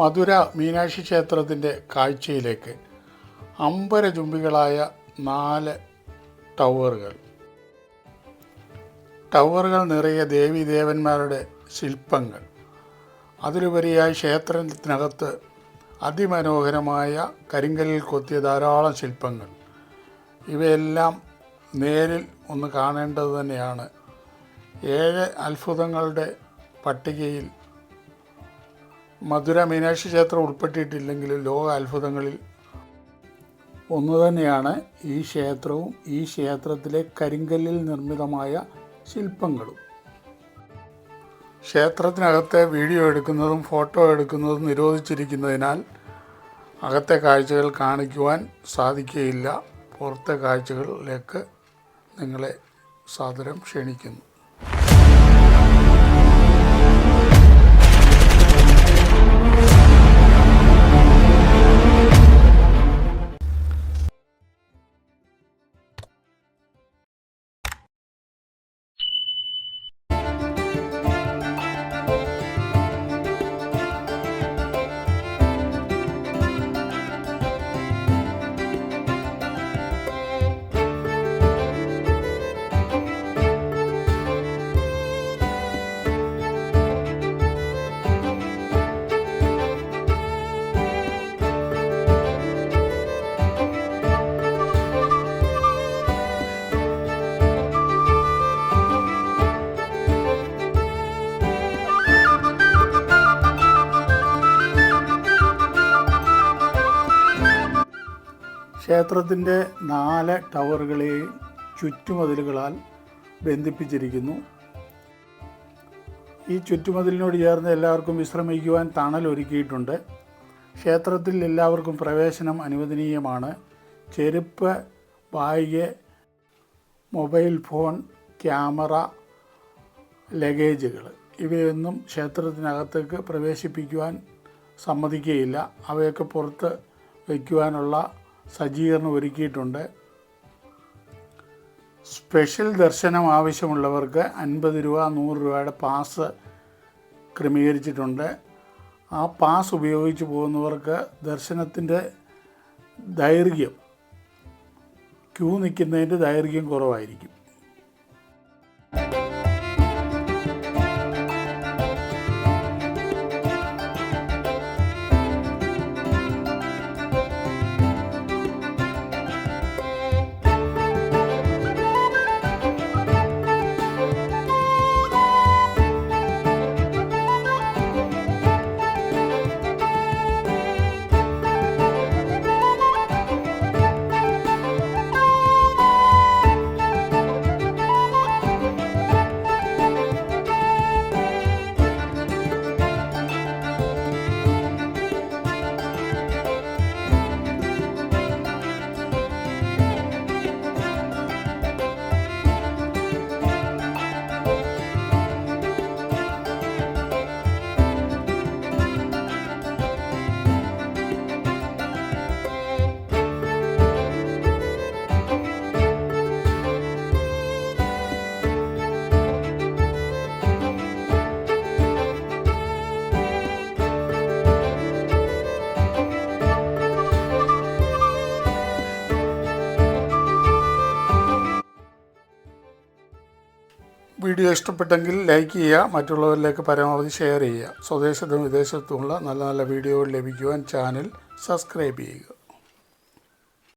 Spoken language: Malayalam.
മധുര മീനാക്ഷി ക്ഷേത്രത്തിൻ്റെ കാഴ്ചയിലേക്ക് അമ്പരചുംബികളായ 4 ടവറുകൾ നിറയെ ദേവീദേവന്മാരുടെ ശില്പങ്ങൾ. അതിലുപരിയായി ക്ഷേത്രത്തിനകത്ത് അതിമനോഹരമായ കരിങ്കല്ലിൽ കൊത്തിയ ധാരാളം ശില്പങ്ങൾ. ഇവയെല്ലാം നേരിൽ ഒന്ന് കാണേണ്ടത് തന്നെയാണ്. 7 അത്ഭുതങ്ങളുടെ പട്ടികയിൽ മധുര മീനാക്ഷി ക്ഷേത്രം ഉൾപ്പെട്ടിട്ടില്ലെങ്കിലും ലോക അത്ഭുതങ്ങളിൽ ഒന്ന് തന്നെയാണ് ഈ ക്ഷേത്രവും ഈ ക്ഷേത്രത്തിലെ കരിങ്കല്ലിൽ നിർമ്മിതമായ ശില്പങ്ങളും. ക്ഷേത്രത്തിനകത്തെ വീഡിയോ എടുക്കുന്നതും ഫോട്ടോ എടുക്കുന്നതും നിരോധിച്ചിരിക്കുന്നതിനാൽ അകത്തെ കാഴ്ചകൾ കാണിക്കുവാൻ സാധിക്കുകയില്ല. പുറത്തെ കാഴ്ചകളിലേക്ക് നിങ്ങളെ സാദരം ക്ഷണിക്കുന്നു. ക്ഷേത്രത്തിൻ്റെ 4 ടവറുകളെയും ചുറ്റുമതിലുകളാൽ ബന്ധിപ്പിച്ചിരിക്കുന്നു. ഈ ചുറ്റുമതിലിനോട് ചേർന്ന് എല്ലാവർക്കും വിശ്രമിക്കുവാൻ തണൽ ഒരുക്കിയിട്ടുണ്ട്. ക്ഷേത്രത്തിൽ എല്ലാവർക്കും പ്രവേശനം അനുവദനീയമാണ്. ചെരുപ്പ്, ബാഗ്, മൊബൈൽ ഫോൺ, ക്യാമറ, ലഗേജുകൾ ഇവയൊന്നും ക്ഷേത്രത്തിനകത്തേക്ക് പ്രവേശിപ്പിക്കുവാൻ സമ്മതിക്കുകയില്ല. അവയൊക്കെ പുറത്ത് വയ്ക്കുവാനുള്ള സജ്ജീകരണം ഒരുക്കിയിട്ടുണ്ട്. സ്പെഷ്യൽ ദർശനം ആവശ്യമുള്ളവർക്ക് 50 രൂപ, 100 രൂപയുടെ പാസ് ക്രമീകരിച്ചിട്ടുണ്ട്. ആ പാസ് ഉപയോഗിച്ച് പോകുന്നവർക്ക് ദർശനത്തിൻ്റെ ദൈർഘ്യം, ക്യൂ നിൽക്കുന്നതിൻ്റെ ദൈർഘ്യം കുറവായിരിക്കും. വീഡിയോ ഇഷ്ടപ്പെട്ടെങ്കിൽ ലൈക്ക് ചെയ്യുക, മറ്റുള്ളവരിലേക്ക് പരമാവധി ഷെയർ ചെയ്യുക. സ്വദേശത്തും വിദേശത്തുമുള്ള നല്ല നല്ല വീഡിയോകൾ ലഭിക്കുവാൻ ചാനൽ സബ്സ്ക്രൈബ് ചെയ്യുക.